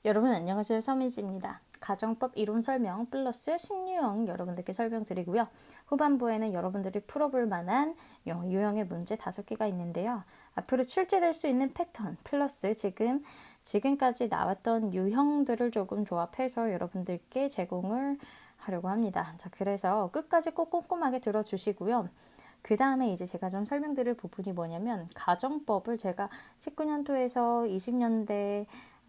여러분 안녕하세요. 서미지입니다. 가정법 이론 설명 플러스 신유형 여러분들께 설명드리고요. 후반부에는 여러분들이 풀어볼 만한 유형의 문제 5개가 있는데요. 앞으로 출제될 수 있는 패턴 플러스 지금까지 나왔던 유형들을 조금 조합해서 여러분들께 제공을 하려고 합니다. 자, 그래서 끝까지 꼭 꼼꼼하게 들어주시고요. 그 다음에 이제 제가 좀 설명드릴 부분이 뭐냐면 가정법을 제가 19년도에서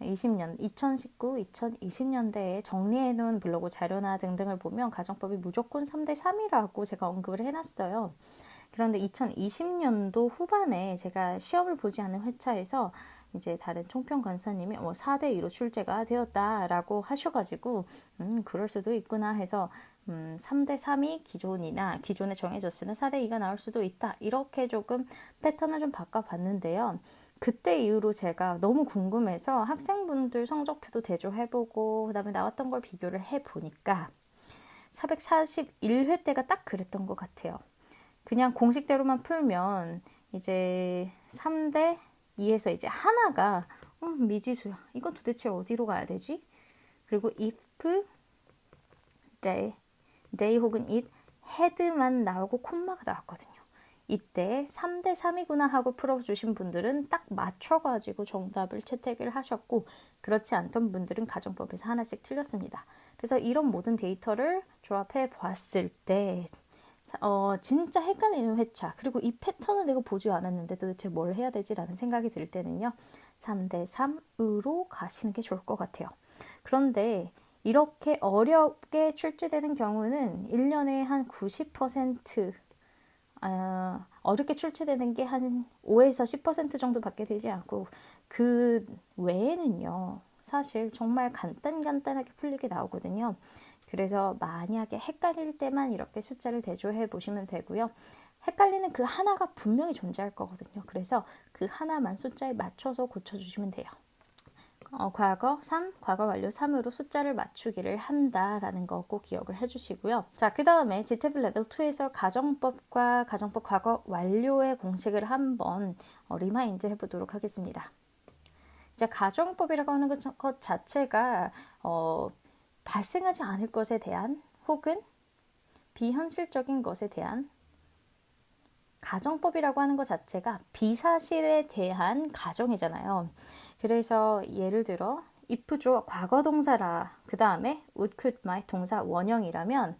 2019, 2020년대에 정리해 놓은 블로그 자료나 등등을 보면 가정법이 무조건 3대3이라고 제가 언급을 해놨어요. 그런데 2020년도 후반에 제가 시험을 보지 않은 회차에서 이제 다른 총평 간사님이 4대2로 출제가 되었다라고 하셔가지고 그럴 수도 있구나 해서 3대3이 기존에 정해졌으면 4대2가 나올 수도 있다. 이렇게 조금 패턴을 좀 바꿔봤는데요. 그때 이후로 제가 너무 궁금해서 학생분들 성적표도 대조해보고 그 다음에 나왔던 걸 비교를 해보니까 441회 때가 딱 그랬던 것 같아요. 그냥 공식대로만 풀면 이제 3대 2에서 이제 하나가 미지수야. 이건 도대체 어디로 가야 되지? 그리고 if, they 혹은 it, had만 나오고 콤마가 나왔거든요. 이때 3대3이구나 하고 풀어주신 분들은 딱 맞춰가지고 정답을 채택을 하셨고 그렇지 않던 분들은 가정법에서 하나씩 틀렸습니다. 그래서 이런 모든 데이터를 조합해 보았을 때 진짜 헷갈리는 회차 그리고 이 패턴을 내가 보지 않았는데 도대체 뭘 해야 되지라는 생각이 들 때는요. 3대3으로 가시는 게 좋을 것 같아요. 그런데 이렇게 어렵게 출제되는 경우는 1년에 한 90% 어렵게 출제되는 게 한 5에서 10% 정도밖에 되지 않고 그 외에는요. 사실 정말 간단하게 풀리게 나오거든요. 그래서 만약에 헷갈릴 때만 이렇게 숫자를 대조해 보시면 되고요. 헷갈리는 그 하나가 분명히 존재할 거거든요. 그래서 그 하나만 숫자에 맞춰서 고쳐주시면 돼요. 과거 3, 과거 완료 3으로 숫자를 맞추기를 한다라는 거 꼭 기억을 해주시고요. 자, 그 다음에 GTF 레벨 2에서 가정법과 가정법 과거 완료의 공식을 한번 리마인드 해보도록 하겠습니다. 이제 가정법이라고 하는 것 자체가 발생하지 않을 것에 대한 혹은 비현실적인 것에 대한 가정법이라고 하는 것 자체가 비사실에 대한 가정이잖아요. 그래서 예를 들어 if 주어 과거 동사라 그 다음에 would, could, might 동사 원형이라면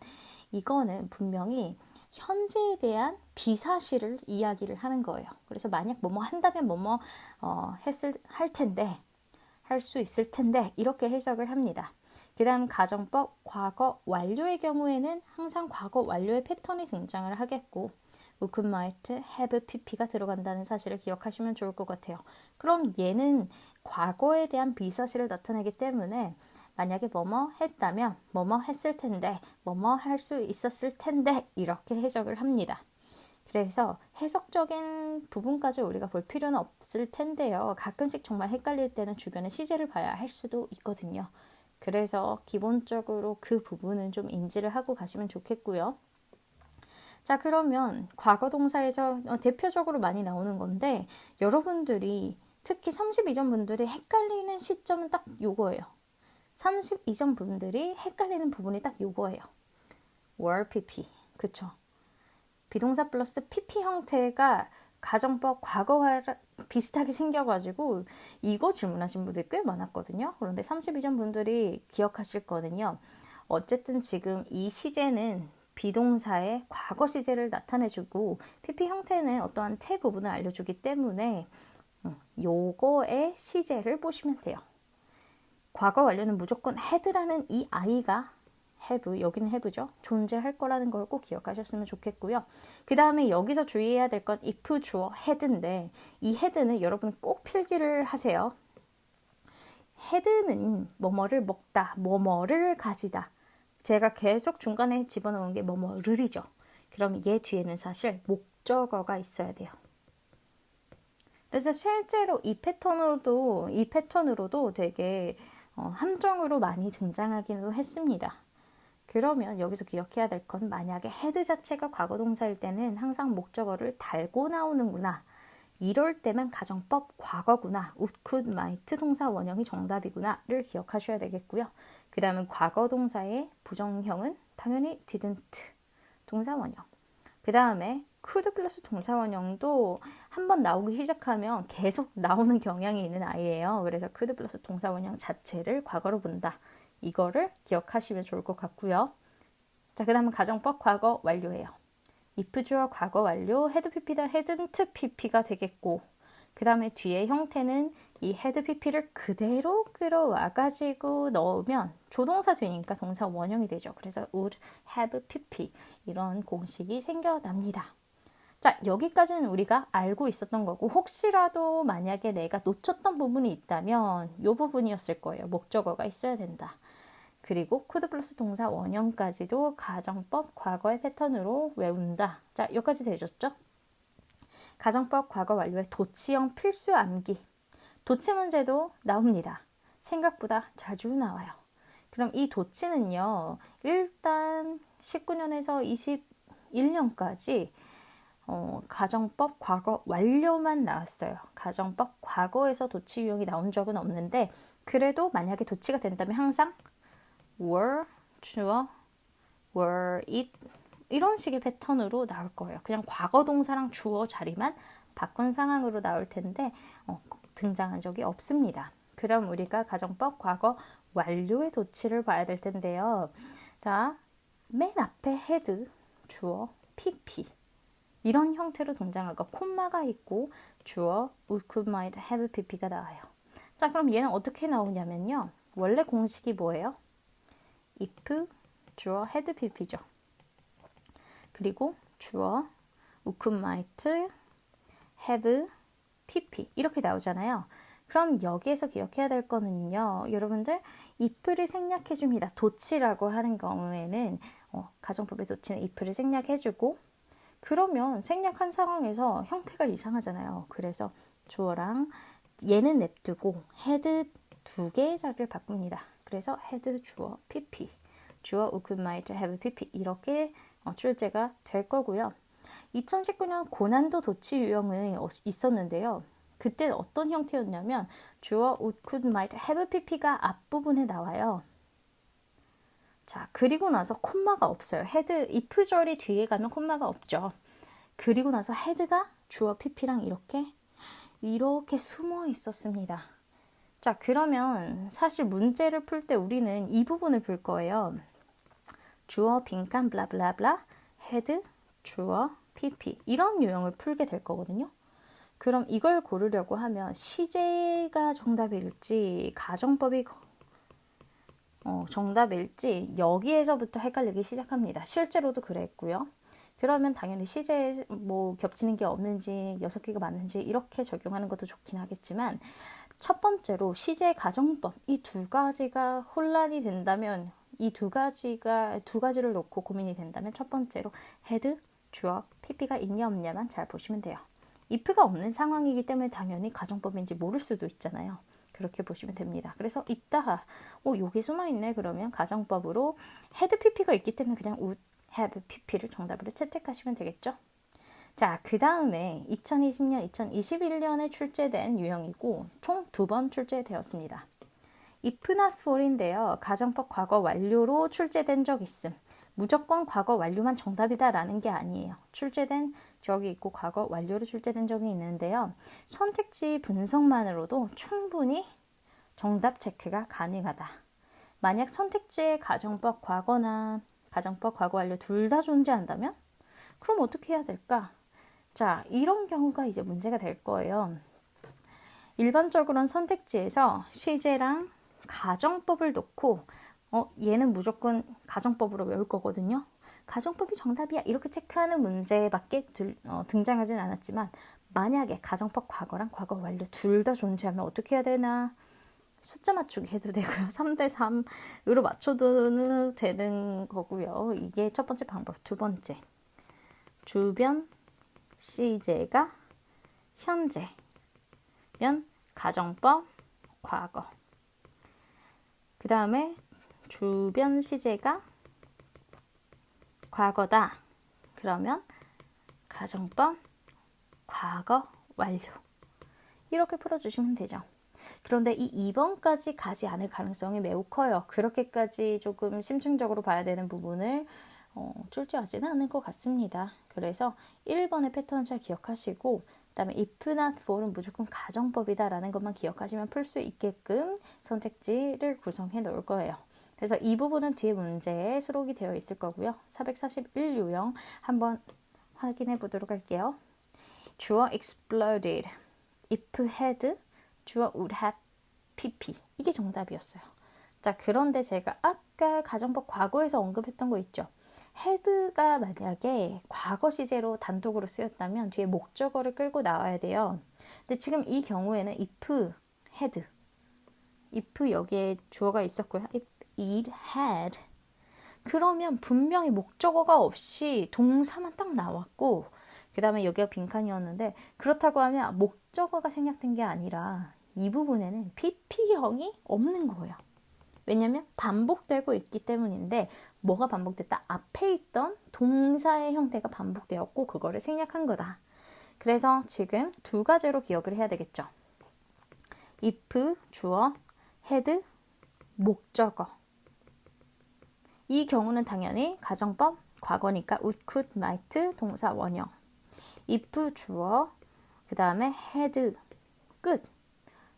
이거는 분명히 현재에 대한 비사실을 이야기를 하는 거예요. 그래서 만약 뭐뭐 한다면 뭐뭐 할 텐데 할 수 있을 텐데 이렇게 해석을 합니다. 그 다음 가정법 과거 완료의 경우에는 항상 과거 완료의 패턴이 등장을 하겠고 would, could, might, have, pp가 들어간다는 사실을 기억하시면 좋을 것 같아요. 그럼 얘는 과거에 대한 비사실을 나타내기 때문에 만약에 뭐뭐 했다면 뭐뭐 했을 텐데 뭐뭐 할 수 있었을 텐데 이렇게 해석을 합니다. 그래서 해석적인 부분까지 우리가 볼 필요는 없을 텐데요. 가끔씩 정말 헷갈릴 때는 주변의 시제를 봐야 할 수도 있거든요. 그래서 기본적으로 그 부분은 좀 인지를 하고 가시면 좋겠고요. 자, 그러면 과거 동사에서 대표적으로 많이 나오는 건데 여러분들이 특히 32점 분들이 헷갈리는 시점은 딱 요거예요. 32점 분들이 헷갈리는 부분이 딱 요거예요. were pp. 그쵸? 비동사 플러스 pp 형태가 가정법 과거와 비슷하게 생겨가지고 이거 질문하신 분들이 꽤 많았거든요. 그런데 32점 분들이 기억하실 거는요. 어쨌든 지금 이 시제는 비동사의 과거 시제를 나타내주고 pp 형태는 어떠한 태 부분을 알려주기 때문에 요거의 시제를 보시면 돼요. 과거 완료는 무조건 had라는 이 I가 have, 여기는 have죠. 존재할 거라는 걸 꼭 기억하셨으면 좋겠고요. 그 다음에 여기서 주의해야 될 건 if 주어 had인데 이 had는 여러분 꼭 필기를 하세요. had는 뭐뭐를 먹다, 뭐뭐를 가지다. 제가 계속 중간에 집어넣은 게 뭐뭐를이죠. 그럼 얘 뒤에는 사실 목적어가 있어야 돼요. 그래서 실제로 이 패턴으로도 되게 함정으로 많이 등장하기도 했습니다. 그러면 여기서 기억해야 될 건 만약에 had 자체가 과거 동사일 때는 항상 목적어를 달고 나오는구나. 이럴 때만 가정법 과거구나. would, could, might 동사 원형이 정답이구나를 기억하셔야 되겠고요. 그 다음은 과거 동사의 부정형은 당연히 didn't 동사 원형. 그 다음에 could 플러스 동사 원형도 한번 나오기 시작하면 계속 나오는 경향이 있는 아이예요. 그래서 could 플러스 동사 원형 자체를 과거로 본다. 이거를 기억하시면 좋을 것 같고요. 자, 그 다음은 가정법 과거 완료예요. if 주어 과거 완료, had pp다 hadn't pp가 되겠고, 그 다음에 뒤에 형태는 이 had pp를 그대로 끌어와가지고 넣으면 조동사 되니까 동사 원형이 되죠. 그래서 would have pp 이런 공식이 생겨납니다. 자, 여기까지는 우리가 알고 있었던 거고, 혹시라도 만약에 내가 놓쳤던 부분이 있다면 이 부분이었을 거예요. 목적어가 있어야 된다. 그리고 could 플러스 동사 원형까지도 가정법 과거의 패턴으로 외운다. 자, 여기까지 되셨죠? 가정법 과거 완료의 도치형 필수 암기. 도치 문제도 나옵니다. 생각보다 자주 나와요. 그럼 이 도치는요, 일단 19년에서 21년까지 가정법 과거 완료만 나왔어요. 가정법 과거에서 도치 유형이 나온 적은 없는데, 그래도 만약에 도치가 된다면 항상 were, 주어, were, it 이런 식의 패턴으로 나올 거예요. 그냥 과거 동사랑 주어 자리만 바꾼 상황으로 나올 텐데 등장한 적이 없습니다. 그럼 우리가 가정법 과거 완료의 도치를 봐야 될 텐데요. 자, 맨 앞에 had, 주어, pp 이런 형태로 등장하고 콤마가 있고 주어, would, could, might, have, pp가 나와요. 자, 그럼 얘는 어떻게 나오냐면요. 원래 공식이 뭐예요? if, 주어, had, pp죠. 그리고 주어, would, could, might, have, pp 이렇게 나오잖아요. 그럼 여기에서 기억해야 될 거는요. 여러분들 if를 생략해줍니다. 도치라고 하는 경우에는 가정법의 도치는 if를 생략해주고 그러면 생략한 상황에서 형태가 이상하잖아요. 그래서 주어랑 얘는 냅두고 had 두 개의 자리를 바꿉니다. 그래서 had 주어 pp, 주어 would, could, might, have, pp 이렇게 출제가 될 거고요. 2019년 고난도 도치 유형이 있었는데요. 그때 어떤 형태였냐면 주어 would, could, might, have, pp가 앞부분에 나와요. 자, 그리고 나서 콤마가 없어요. had, if 절이 뒤에 가면 콤마가 없죠. 그리고 나서 had가 주어 pp랑 이렇게 숨어 있었습니다. 자, 그러면 사실 문제를 풀 때 우리는 이 부분을 풀 거예요. 주어 빈칸 블라블라블라 had 주어 pp 이런 유형을 풀게 될 거거든요. 그럼 이걸 고르려고 하면 시제가 정답일지 가정법이 정답일지 여기에서부터 헷갈리기 시작합니다. 실제로도 그랬고요. 그러면 당연히 시제에 겹치는 게 없는지 6개가 맞는지 이렇게 적용하는 것도 좋긴 하겠지만 첫 번째로 시제 가정법 이 두 가지가 혼란이 된다면 이 두 가지를 놓고 고민이 된다면 첫 번째로 had, 주어, pp가 있냐 없냐만 잘 보시면 돼요. if가 없는 상황이기 때문에 당연히 가정법인지 모를 수도 있잖아요. 그렇게 보시면 됩니다. 그래서 이따가 여기 숨어있네 그러면 가정법으로 had, pp가 있기 때문에 그냥 would, have, pp를 정답으로 채택하시면 되겠죠. 자, 그 다음에 2020년, 2021년에 출제된 유형이고 총 2번 출제되었습니다. if not for인데요. 가정법 과거 완료로 출제된 적 있음. 무조건 과거 완료만 정답이다 라는 게 아니에요. 출제된 적이 있고 과거 완료로 출제된 적이 있는데요. 선택지 분석만으로도 충분히 정답 체크가 가능하다. 만약 선택지에 가정법 과거나 가정법 과거 완료 둘 다 존재한다면 그럼 어떻게 해야 될까? 자, 이런 경우가 이제 문제가 될 거예요. 일반적으로는 선택지에서 시제랑 가정법을 놓고 얘는 무조건 가정법으로 외울 거거든요. 가정법이 정답이야 이렇게 체크하는 문제밖에 등장하진 않았지만 만약에 가정법 과거랑 과거 완료 둘 다 존재하면 어떻게 해야 되나? 숫자 맞추기 해도 되고요. 3대 3으로 맞춰도 되는 거고요. 이게 첫 번째 방법. 두 번째, 주변 시제가 현재면 가정법 과거. 그 다음에 주변 시제가 과거다. 그러면 가정법 과거 완료. 이렇게 풀어주시면 되죠. 그런데 이 2번까지 가지 않을 가능성이 매우 커요. 그렇게까지 조금 심층적으로 봐야 되는 부분을 출제하지는 않을 것 같습니다. 그래서 1번의 패턴 잘 기억하시고 그다음에 if not for은 무조건 가정법이다 라는 것만 기억하시면 풀 수 있게끔 선택지를 구성해 놓을 거예요. 그래서 이 부분은 뒤에 문제에 수록이 되어 있을 거고요. 441 유형 한번 확인해 보도록 할게요. 주어 exploded, if had, 주어 would have, pp. 이게 정답이었어요. 자, 그런데 제가 아까 가정법 과거에서 언급했던 거 있죠. had가 만약에 과거 시제로 단독으로 쓰였다면 뒤에 목적어를 끌고 나와야 돼요. 근데 지금 이 경우에는 if, had, if 여기에 주어가 있었고요. if it had. 그러면 분명히 목적어가 없이 동사만 딱 나왔고 그 다음에 여기가 빈칸이었는데 그렇다고 하면 목적어가 생략된 게 아니라 이 부분에는 PP형이 없는 거예요. 왜냐면 반복되고 있기 때문인데 뭐가 반복됐다? 앞에 있던 동사의 형태가 반복되었고 그거를 생략한 거다. 그래서 지금 두 가지로 기억을 해야 되겠죠. if, 주어, had, 목적어. 이 경우는 당연히 가정법, 과거니까 would, could, might, 동사 원형. if, 주어, 그 다음에 had, 끝.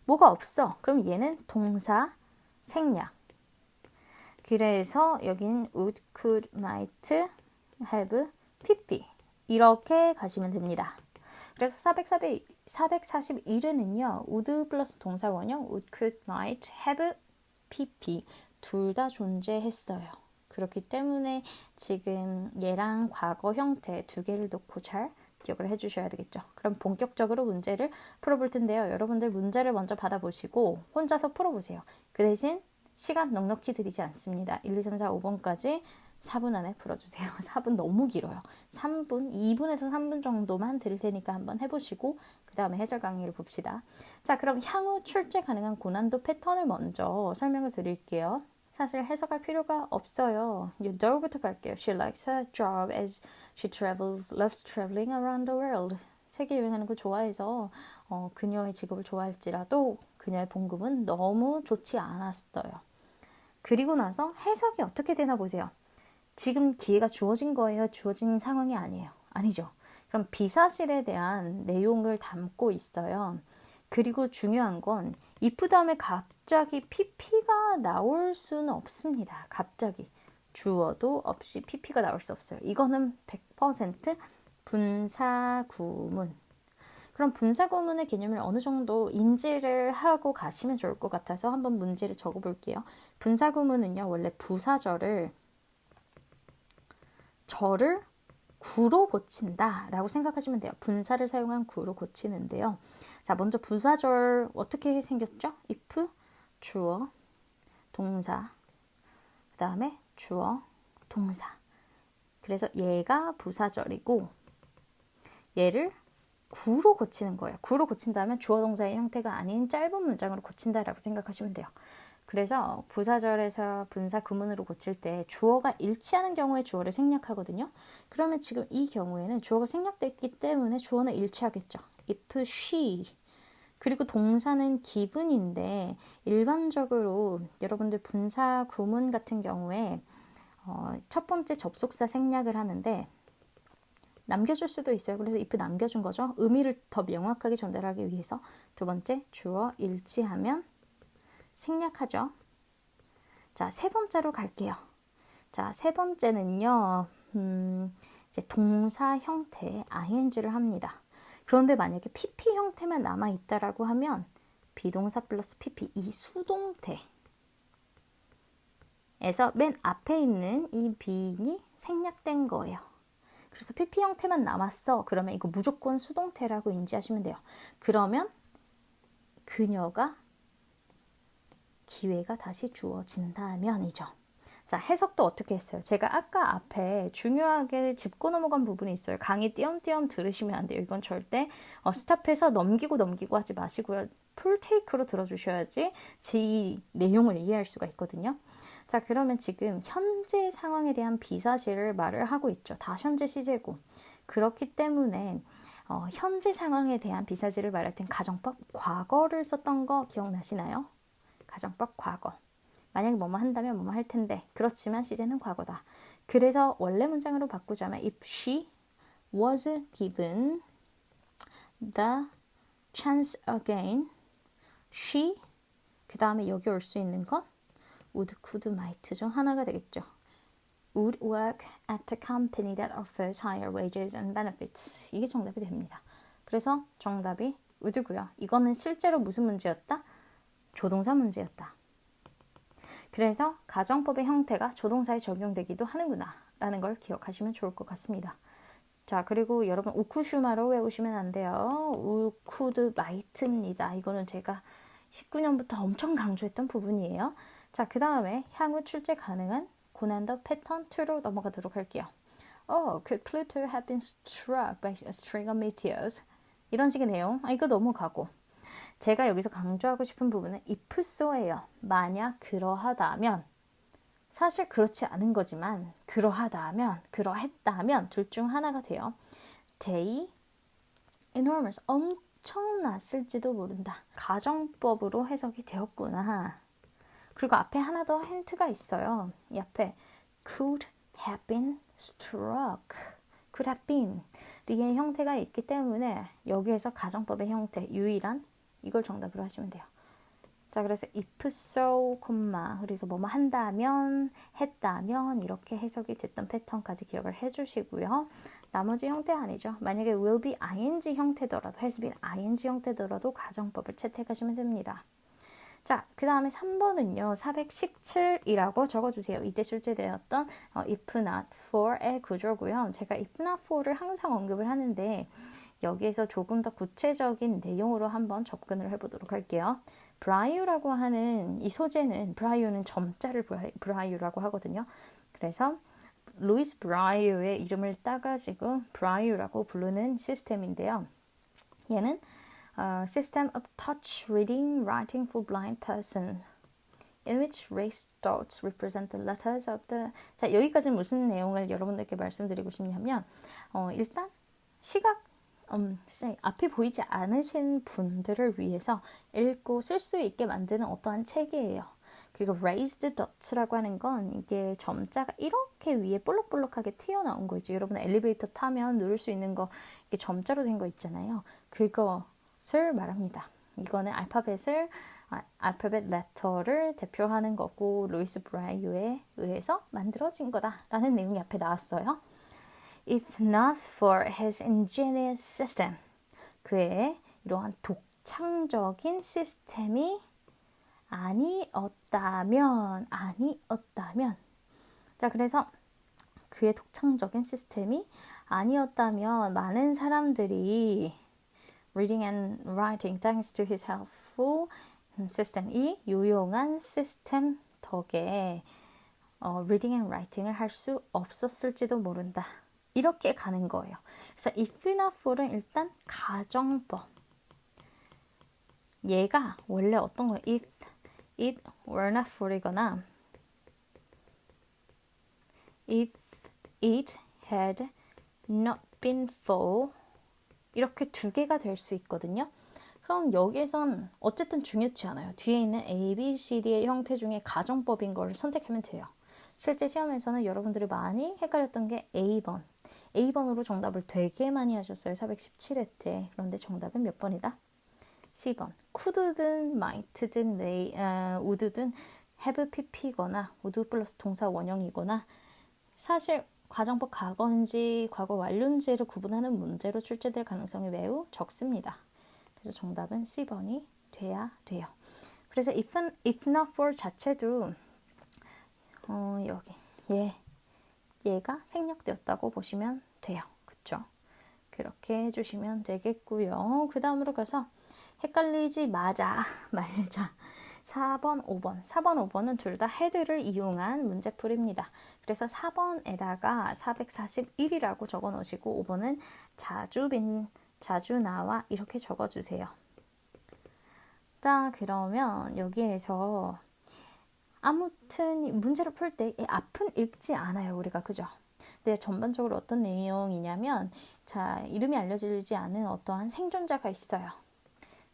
뭐가 없어. 그럼 얘는 동사, 생략. 그래서 여긴 would, could, might, have, pp. 이렇게 가시면 됩니다. 그래서 441에는요. would 플러스 동사 원형, would, could, might, have, pp. 둘 다 존재했어요. 그렇기 때문에 지금 얘랑 과거 형태 두 개를 놓고 잘 기억을 해주셔야 되겠죠. 그럼 본격적으로 문제를 풀어볼 텐데요. 여러분들 문제를 먼저 받아보시고 혼자서 풀어보세요. 그 대신 시간 넉넉히 드리지 않습니다. 1, 2, 3, 4, 5번까지 4분 안에 풀어주세요. 4분 너무 길어요. 3분, 2분에서 3분 정도만 드릴 테니까 한번 해보시고 그 다음에 해설 강의를 봅시다. 자, 그럼 향후 출제 가능한 고난도 패턴을 먼저 설명을 드릴게요. 사실 해석할 필요가 없어요. 너부터 갈게요. She likes her job as she travels, loves traveling around the world. 세계 여행하는 거 좋아해서 그녀의 직업을 좋아할지라도 그녀의 봉급은 너무 좋지 않았어요. 그리고 나서 해석이 어떻게 되나 보세요. 지금 기회가 주어진 거예요? 주어진 상황이 아니에요? 아니죠. 그럼 비사실에 대한 내용을 담고 있어요. 그리고 중요한 건 if 다음에 갑자기 pp가 나올 수는 없습니다. 갑자기 주어도 없이 pp가 나올 수 없어요. 이거는 100% 분사구문. 그럼 분사구문의 개념을 어느 정도 인지를 하고 가시면 좋을 것 같아서 한번 문제를 적어볼게요. 분사구문은요. 원래 부사절을 절을 구로 고친다 라고 생각하시면 돼요. 분사를 사용한 구로 고치는데요. 자, 먼저 부사절 어떻게 생겼죠? if, 주어, 동사, 그 다음에 주어, 동사. 그래서 얘가 부사절이고 얘를 구로 고치는 거예요. 구로 고친다면 주어 동사의 형태가 아닌 짧은 문장으로 고친다라고 생각하시면 돼요. 그래서 부사절에서 분사 구문으로 고칠 때 주어가 일치하는 경우에 주어를 생략하거든요. 그러면 지금 이 경우에는 주어가 생략됐기 때문에 주어는 일치하겠죠. if she. 그리고 동사는 given인데 일반적으로 여러분들 분사 구문 같은 경우에 첫 번째 접속사 생략을 하는데 남겨줄 수도 있어요. 그래서 if 남겨준 거죠. 의미를 더 명확하게 전달하기 위해서. 두 번째, 주어 일치하면 생략하죠. 자, 세 번째로 갈게요. 자, 세 번째는요. 이제 동사 형태의 ing를 합니다. 그런데 만약에 pp 형태만 남아있다라고 하면 비동사 플러스 pp, 이 수동태에서 맨 앞에 있는 이 being이 생략된 거예요. 그래서 pp 형태만 남았어. 그러면 이거 무조건 수동태라고 인지하시면 돼요. 그러면 그녀가 기회가 다시 주어진다면이죠. 자, 해석도 어떻게 했어요? 제가 아까 앞에 중요하게 짚고 넘어간 부분이 있어요. 강의 띄엄띄엄 들으시면 안 돼요. 이건 절대 스탑해서 넘기고 하지 마시고요. 풀테이크로 들어주셔야지 이 내용을 이해할 수가 있거든요. 자, 그러면 지금 현재 상황에 대한 비사실을 말을 하고 있죠. 다 현재 시제고. 그렇기 때문에 현재 상황에 대한 비사지를 말할 땐 가정법 과거를 썼던 거 기억나시나요? 가정법 과거. 만약에 뭐뭐 한다면 뭐뭐 할 텐데 그렇지만 시제는 과거다. 그래서 원래 문장으로 바꾸자면 if she was given the chance again, she 그 다음에 여기 올 수 있는 건 would, could, might 중 하나가 되겠죠. would work at a company that offers higher wages and benefits. 이게 정답이 됩니다. 그래서 정답이 would고요. 이거는 실제로 무슨 문제였다? 조동사 문제였다. 그래서 가정법의 형태가 조동사에 적용되기도 하는구나 라는 걸 기억하시면 좋을 것 같습니다. 자, 그리고 여러분 우쿠슈마로 외우시면 안 돼요. 우쿠드 마이트입니다. 이거는 제가 19년부터 엄청 강조했던 부분이에요. 자, 그 다음에 향후 출제 가능한 고난도 패턴 2로 넘어가도록 할게요. Could Pluto have been struck by a string of meteors? 이런 식의 내용. 이거 넘어가고. 제가 여기서 강조하고 싶은 부분은 if so예요. 만약 그러하다면. 사실 그렇지 않은 거지만 그러하다면, 그러했다면 둘 중 하나가 돼요. They enormous 엄청났을지도 모른다. 가정법으로 해석이 되었구나. 그리고 앞에 하나 더 힌트가 있어요. 이 앞에 could have been struck, could have been 리의 형태가 있기 때문에 여기에서 가정법의 형태, 유일한 이걸 정답으로 하시면 돼요. 자, 그래서 if so, 그래서 뭐뭐 한다면, 했다면 이렇게 해석이 됐던 패턴까지 기억을 해주시고요. 나머지 형태 아니죠. 만약에 will be ing 형태더라도, has been ing 형태더라도 가정법을 채택하시면 됩니다. 자, 그 다음에 3번은요. 417이라고 적어주세요. 이때 출제되었던 if not for의 구조고요. 제가 if not for를 항상 언급을 하는데 여기에서 조금 더 구체적인 내용으로 한번 접근을 해보도록 할게요. 브라이유라고 하는 이 소재는 브라이유는 점자를 브라이유라고 하거든요. 그래서 루이스 브라이유의 이름을 따가지고 브라이유라고 부르는 시스템인데요. 얘는 System of Touch Reading Writing for Blind Persons in which raised dots represent the letters of the... 자, 여기까지 무슨 내용을 여러분들께 말씀드리고 싶냐면 일단 시각 앞이 보이지 않으신 분들을 위해서 읽고 쓸 수 있게 만드는 어떠한 책이에요. 그리고 raised dots라고 하는 건 이게 점자가 이렇게 위에 볼록볼록하게 튀어나온 거 있죠. 여러분 엘리베이터 타면 누를 수 있는 거 이게 점자로 된 거 있잖아요. 그것을 말합니다. 이거는 알파벳 레터를 대표하는 거고 루이스 브라이유에 의해서 만들어진 거다라는 내용이 앞에 나왔어요. If not for his ingenious system, 그의 이러한 독창적인 시스템이 아니었다면, 자, 그래서 그의 독창적인 시스템이 아니었다면 많은 사람들이 reading and writing thanks to his helpful system, 이 유용한 시스템 덕에 reading and writing을 할 수 없었을지도 모른다. 이렇게 가는 거예요. 그래서 if not for은 일단 가정법. 얘가 원래 어떤 거예요? If it were not for이거나 if it had not been for 이렇게 두 개가 될 수 있거든요. 그럼 여기에선 어쨌든 중요치 않아요. 뒤에 있는 A, B, C, D의 형태 중에 가정법인 걸 선택하면 돼요. 실제 시험에서는 여러분들이 많이 헷갈렸던 게 A번. A번으로 정답을 되게 많이 하셨어요. 417회 때. 그런데 정답은 몇 번이다? C번. could든 might든 would든 have pp거나 would 플러스 동사 원형이거나 사실 가정법 과거인지 과거 완료인지를 구분하는 문제로 출제될 가능성이 매우 적습니다. 그래서 정답은 C번이 돼야 돼요. 그래서 if not for 자체도 여기 얘가 생략되었다고 보시면 돼요. 그쵸? 그렇게 해주시면 되겠고요. 그 다음으로 가서 헷갈리지 말자. 4번, 5번. 4번, 5번은 둘 다 헤드를 이용한 문제풀이입니다. 그래서 4번에다가 441이라고 적어 놓으시고 5번은 자주 나와 이렇게 적어 주세요. 자, 그러면 여기에서 아무튼 문제를 풀 때 앞은 읽지 않아요. 우리가 그죠? 근데 전반적으로 어떤 내용이냐면, 자, 이름이 알려지지 않은 어떠한 생존자가 있어요.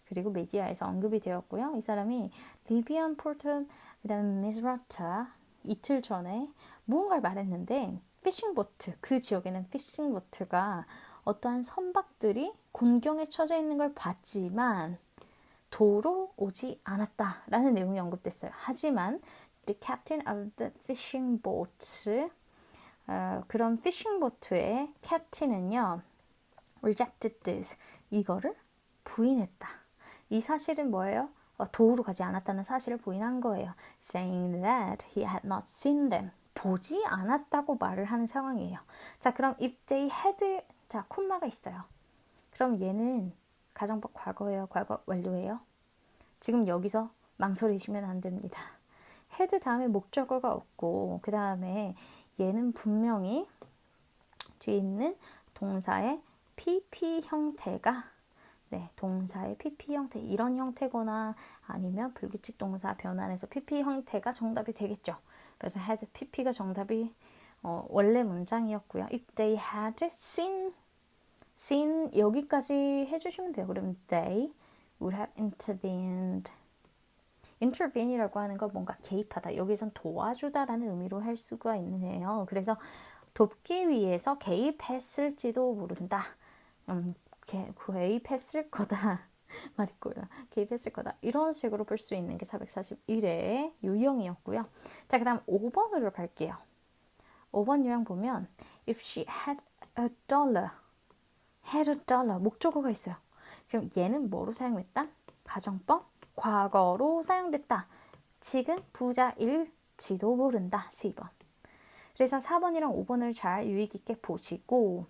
그리고 메디아에서 언급이 되었고요. 이 사람이 리비안 포트, 그 다음에 미즈라타 이틀 전에 무언가를 말했는데, 피싱보트, 그 지역에는 피싱보트가 어떠한 선박들이 곤경에 처져 있는 걸 봤지만 도로 오지 않았다라는 내용이 언급됐어요. 하지만 the captain of the fishing boat, 그런 피싱보트의 캡틴은요, rejected this, 이거를 부인했다. 이 사실은 뭐예요? 도우로 가지 않았다는 사실을 부인한 거예요. saying that he had not seen them. 보지 않았다고 말을 하는 상황이에요. 자, 그럼 if they had, 자, 콤마가 있어요. 그럼 얘는 가정법 과거예요? 과거 완료예요? 지금 여기서 망설이시면 안 됩니다. had 다음에 목적어가 없고, 그 다음에 얘는 분명히 뒤에 있는 동사의 PP 형태가, 네, 동사의 PP 형태, 이런 형태거나 아니면 불규칙 동사 변환해서 PP 형태가 정답이 되겠죠. 그래서 had PP가 정답이 원래 문장이었고요. If they had seen 여기까지 해주시면 돼요. 그러면 they would have intervened. intervene이라고 하는 건 뭔가 개입하다. 여기선 도와주다라는 의미로 할 수가 있네요. 그래서 돕기 위해서 개입했을지도 모른다. 개입했을 거다. 말이고요. 개입했을 거다. 이런 식으로 볼 수 있는 게 441의 유형이었고요. 자, 그 다음 5번으로 갈게요. 5번 유형 보면 if she had a dollar, had a dollar, 목적어가 있어요. 그럼 얘는 뭐로 사용했다? 가정법 과거로 사용됐다. 지금 부자일지도 모른다. 10번. 그래서 4번이랑 5번을 잘 유의 깊게 보시고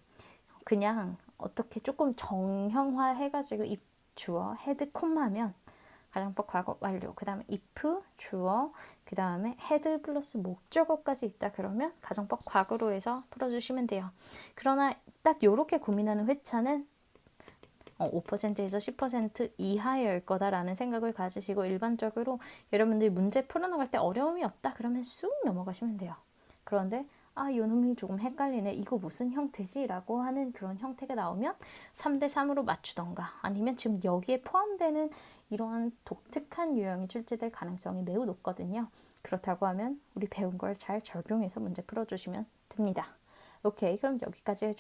그냥 어떻게 조금 정형화 해가지고 if 주어 had 콤마면 가정법 과거 완료. 그 다음에 if 주어 그 다음에 had 플러스 목적어까지 있다 그러면 가정법 과거로 해서 풀어주시면 돼요. 그러나 딱 요렇게 고민하는 회차는 5%에서 10% 이하일 거다라는 생각을 가지시고 일반적으로 여러분들이 문제 풀어나갈 때 어려움이 없다 그러면 쑥 넘어가시면 돼요. 그런데 요놈이 조금 헷갈리네. 이거 무슨 형태지? 라고 하는 그런 형태가 나오면 3대3으로 맞추던가 아니면 지금 여기에 포함되는 이러한 독특한 유형이 출제될 가능성이 매우 높거든요. 그렇다고 하면 우리 배운 걸 잘 적용해서 문제 풀어주시면 됩니다. 오케이, 그럼 여기까지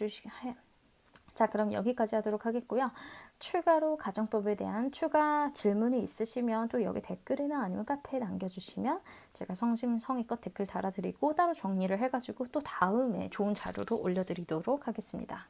자, 그럼 여기까지 하도록 하겠고요. 추가로 가정법에 대한 추가 질문이 있으시면 또 여기 댓글이나 아니면 카페에 남겨주시면 제가 성심성의껏 댓글 달아드리고 따로 정리를 해가지고 또 다음에 좋은 자료로 올려드리도록 하겠습니다.